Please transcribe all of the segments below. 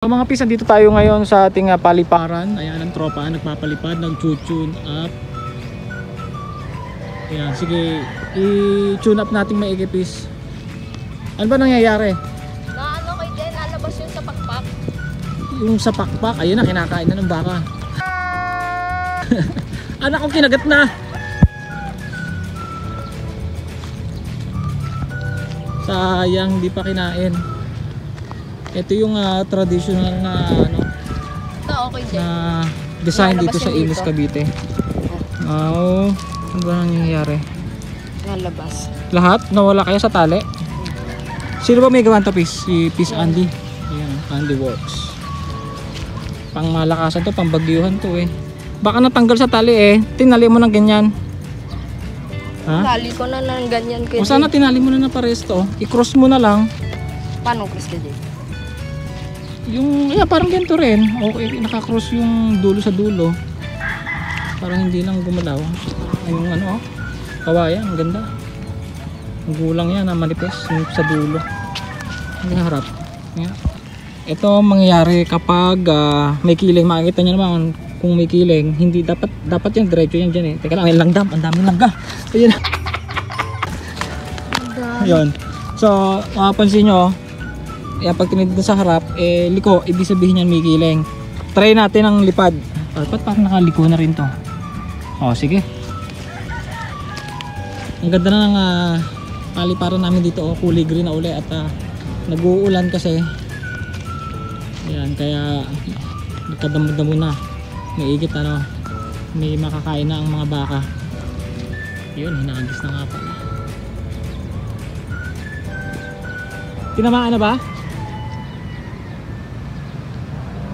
So mga pis, dito tayo ngayon sa ating paliparan. Ayan ang tropa, nagpapalipad, nag-tune up. Ayan, sige, i-tune up natin maigi pis. Ano ba nangyayari? Na ano kay Jen, nalabas yun sa pakpak. Yung sa pakpak, ayun na, kinakain na ng baka. Anak ko, kinagat na. Sayang, di pa kinain. Ito yung traditional na ano, Okay, Jen. na design dito sa Imus, Cavite. Oh, ano ba nangyayari? Nalabas. Lahat? Nawala kayo sa tali? Sino ba may gawan to, Pis? Si Pis Andy. Ayan, Andy Works. Pang malakasan to, pang bagyuhan to eh. Baka natanggal sa tali eh. Tinali mo ng ganyan. Ha? Tali ko na ng ganyan kay O sana tinali mo na pares to. I-cross mo na lang. Paano, Chris, kay Jen? Yung, parang ganito rin. Okay, nakakross yung dulo sa dulo. Parang hindi lang gumalaw. Yung ano, kawayan, ang ganda. Ang gulang yan, manipis yung sa dulo. Ang harap. Yan. Ito mangyayari kapag may kiling. Makikita nyo naman kung may kiling. Hindi dapat yan, diretso yan dyan eh. Teka lang, may langgam. Ang daming langga. Ayun. Ayun. So, makapansin nyo, yan, pag tinignan sa harap, liko, ibig sabihin yan may kiling. Try natin ang lipad. Ba't parang nakaliko na rin to? O, sige. Ang ganda na ng paliparan namin dito. Kulay green na uli at nag-uulan kasi. Ayan, kaya nagkadamo-damo na. May igit ano, may makakain na ang mga baka. Yun, hinagis na nga pala. Tinamaan na ba?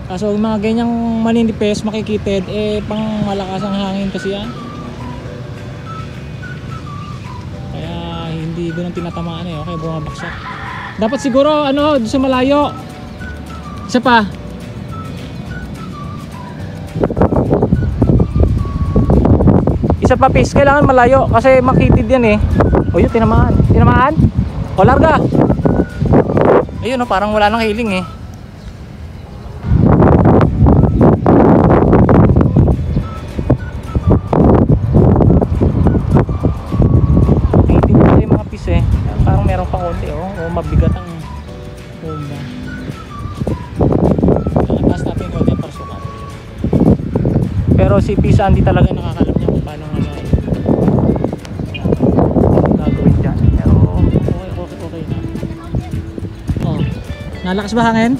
Kaso yung mga ganyang maninipes, makikitid, pang malakas ang hangin kasi yan. Kaya hindi doon ang tinatamaan eh, okay, bumabaksak. Dapat siguro ano, doon sa malayo. Isa pa. Isa pa pis, kailangan malayo kasi makitid yan eh. O yun, tinamaan. Tinamaan? O larga. Ayun o, parang wala nang hiling eh. Parang meron pang konti o mabigat ang bomba. Nalakas natin konti para sukat. Pero si Pis Andy talaga nakakalam niya kung paano gagawin dyan. Pero okay na. Oh, nalakas ba hangin?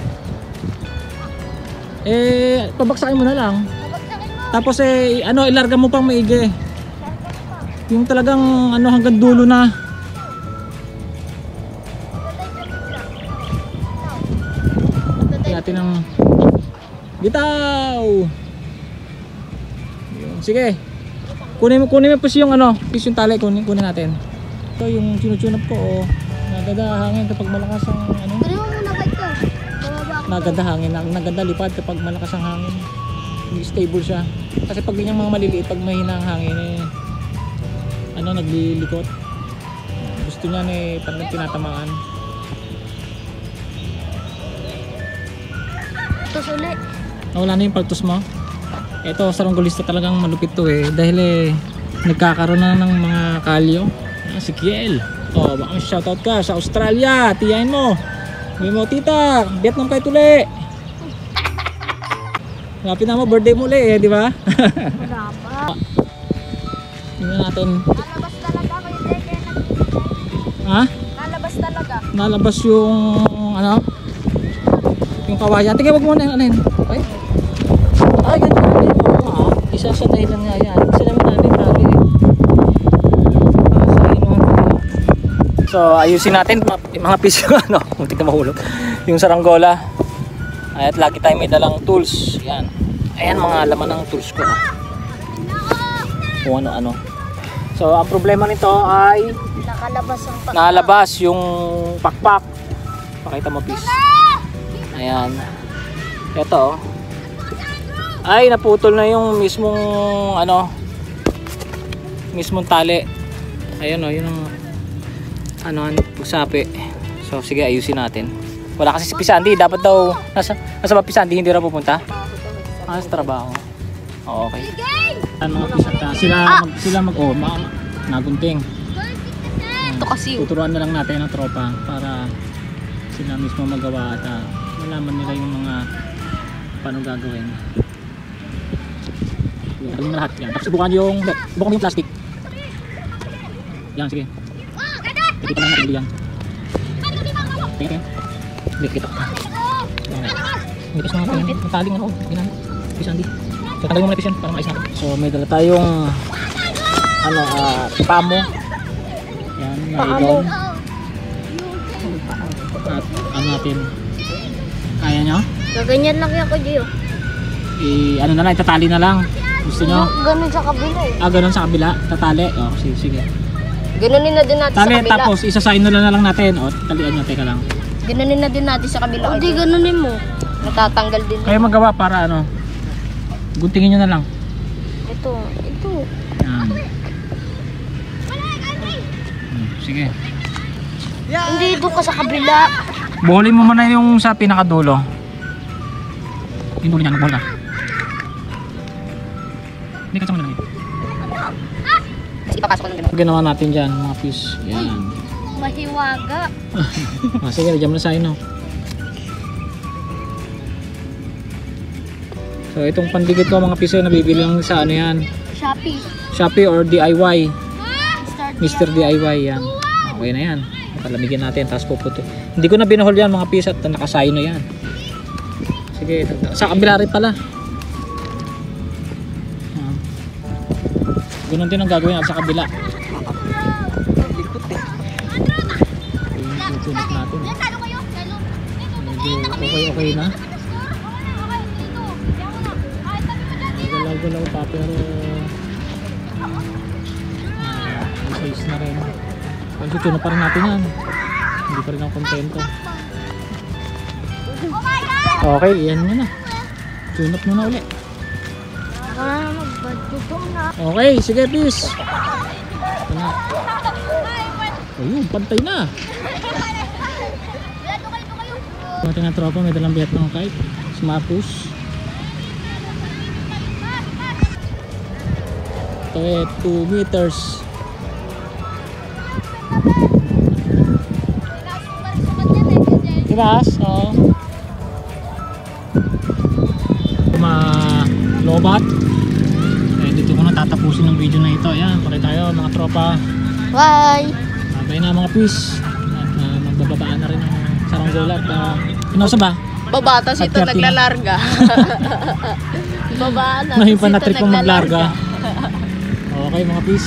Pabaksakin mo na lang. Tapos ilarga mo pang maigi. Yung talagang ano hanggang dulo na. Natin ng bitaw. Sige. Kunin mo po yung ano, yung tali, kunin natin. Ito yung tune-tune up ko, naganda hangin kapag malakas ang ano. Kunin mo muna ba ito? Naganda hangin, naganda lipad kapag malakas ang hangin. Hindi stable siya. Kasi pag ganyang mga maliliit, pag mahina ang hangin ano, naglilikot. Gusto niya pag tinatamaan. Uli. Wala na yung paltos mo. Ito saranggolista talagang malupit to dahil nagkakaroon na ng mga kalyo. Si Kiel, baka may shoutout ka sa Australia, tiyain mo. May mo tita, Vietnam kayo tuli. Lapit na mo, birthday mo uli di ba? Wala pa. Tingnan natin. Nalabas talaga kayo Jen. Ha? Nalabas talaga. Nalabas yung ano? Yung kawayan. Tingnan, wag mo na yung okay? Ay, ganyan natin. Isa sa dahilan nga yan. Isa naman natin tali. So, ayusin natin yung mga piso. Ano? Muntik na mahulog. Yung saranggola. At lagi tayo may dalang tools. Yan. Ayan mga laman ng tools ko. Kung ano-ano. So, ang problema nito ay nakalabas yung pakpak. Pakita mo, please. Ayan. Ito ay naputol na yung mismong ano, mismong tali. Ayan yun ang ano, sapi. So sige, ayusin natin. Wala kasi si Pisandi, dapat daw nasa ba Pisandi hindi raw pupunta? Sa trabaho. Oo, okay. Mga pisata, sila nagunting. Ito kasi Tuturuan na lang natin ang tropa para sila mismo magawa at malaman nila yung mga paano gagawin. Gawin na lahat yan. Tapos subukan yung plastic. Yan, sige. Kita lang natin yan. Okay. Dikit. Nipis na natin yan. Mataling ano. Ginano. Pisandi. So tagal mo na nipis yan para maayos natin. So may dala tayong pamo. Yan, nailon. At natin. Kaya nyo? gaganyan lang yan ko, Gio. Ano na lang, itatali na lang. Gusto nyo? Ganun sa kabila eh. Ganun sa kabila. Tatali. Sige. Ganunin na din natin Tali, sa kabila. tapos isasign na lang natin. Talian nyo, teka lang. Ganunin na din natin sa kabila. Hindi, ganunin mo. Natatanggal din. Kayo magawa para guntingin nyo na lang. Ito. Yan. Sige. Hindi, doon ka sa kabila. Buholin mo muna yung sa pinakadulo. Yung dulo niya, nagbuhol ka. Hindi ka sa mga Ipapasok ko lang ganun. ginawa natin dyan, mga fish. Yan. Mahiwaga. Sige, lagyan mo na sa ino. So, itong pandikit ko mga piso, nabibili lang sa yan. Shopee or DIY. Mr. DIY yan. Okay na yan. Palamigin natin, tapos puputo. Hindi ko na binuhol yan mga piso at nakasayo na yan. Sige, sa kabila rin pala. Ganun din ang gagawin sa kabila. Tutunik natin. Medyo okay na. Galaw-galaw pa pero size na rin. Pagsutunan pa rin natin yan. Hindi pa rin ako kontento. Okay, yan na. Tunap mo na uli. Okay, sige please. Ito na. Ayun, pantay na. Ito nga tropa, may dalang bihat ng kite. Smartus. Ito 2 meters. Dibaas? Oo. Lobat. Dito ko na tatapusin ng video na ito. Ayan, pakita tayo mga tropa. Bye! Sabay na mga fish. At magbababaan na rin ang saranggola. At pinausa ba? Babatas At ito 30 naglalarga. Babaan na. Ngayon pa na trip kong maglarga. Okay mga fish.